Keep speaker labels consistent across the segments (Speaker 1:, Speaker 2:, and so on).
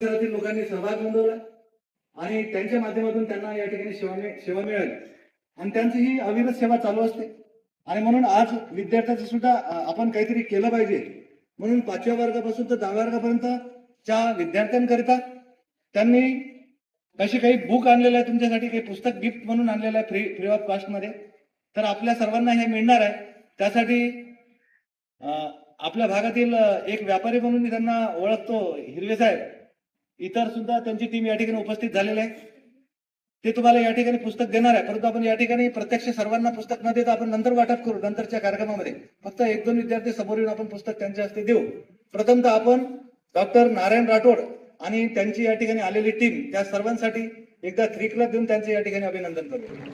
Speaker 1: परिसरातील लोकांनी सहभाग नोंदवला आणि त्यांच्या माध्यमातून त्यांना या ठिकाणी सेवा मिळाली आणि त्यांची ही अविरत सेवा चालू असते. आणि म्हणून आज विद्यार्थ्यांचं सुद्धा आपण काहीतरी केलं पाहिजे. म्हणून 5व्या वर्गापासून तर 10व्या वर्गापर्यंतच्या विद्यार्थ्यांकरिता त्यांनी अशी काही बुक आणलेलं आहे तुमच्यासाठी, काही पुस्तक गिफ्ट म्हणून आणलेलं आहे फ्री ऑफ कॉस्ट मध्ये. तर आपल्या सर्वांना हे मिळणार आहे. त्यासाठी आपल्या भागातील एक व्यापारी म्हणून मी त्यांना ओळखतो, हिरवे साहेब, इतर सुद्धा त्यांची टीम या ठिकाणी उपस्थित झालेली आहे. ते तुम्हाला या ठिकाणी पुस्तक देणार आहे. परंतु आपण या ठिकाणी प्रत्यक्ष सर्वांना पुस्तक न देता आपण नंतर वाटप करू. नंतरच्या कार्यक्रमामध्ये फक्त 1-2 विद्यार्थी समोर येऊन आपण पुस्तक त्यांच्या हस्ते देऊ. प्रथमतः आपण डॉक्टर नारायण राठोड आणि त्यांची या ठिकाणी आलेली टीम त्या सर्वांसाठी एकदा 3 क्लॅप देऊन त्यांचे या ठिकाणी अभिनंदन करू.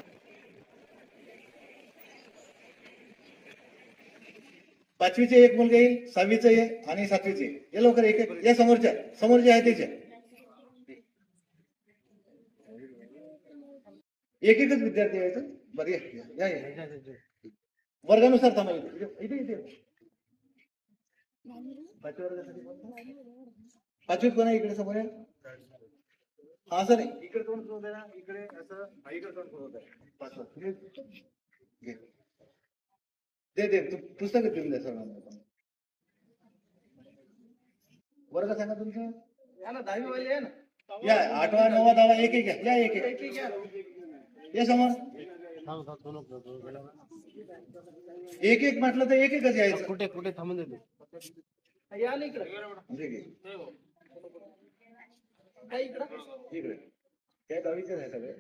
Speaker 1: पाचवीचे एक मुलगा येईल, 6वीचे ये आणि 7वीचे ये. लवकर एक एक या समोर जे आहे त्याचे एक एकच विद्यार्थी यायचं. बरं या वर्गानुसार थांबा. इथे पाचवीत कोण आहे इकडे समोर या. हा सर इकडे कोण होत आहे ना, इकडे असं इकडे कोण होत आहे. पाचवं दे तू पुस्तक देऊन द्या सर्वांना. वर्ग सांगा तुमचं. या ना 10वी वाले या ना. या 8वा 9वा 10वा एक एक या एक एक या समोर. एक एक म्हटलं तर एक एकच यायचं.
Speaker 2: कुठे कुठे थांबून देतो.
Speaker 1: या ना इकडे इकडे त्या 10वीचे आहे सगळे.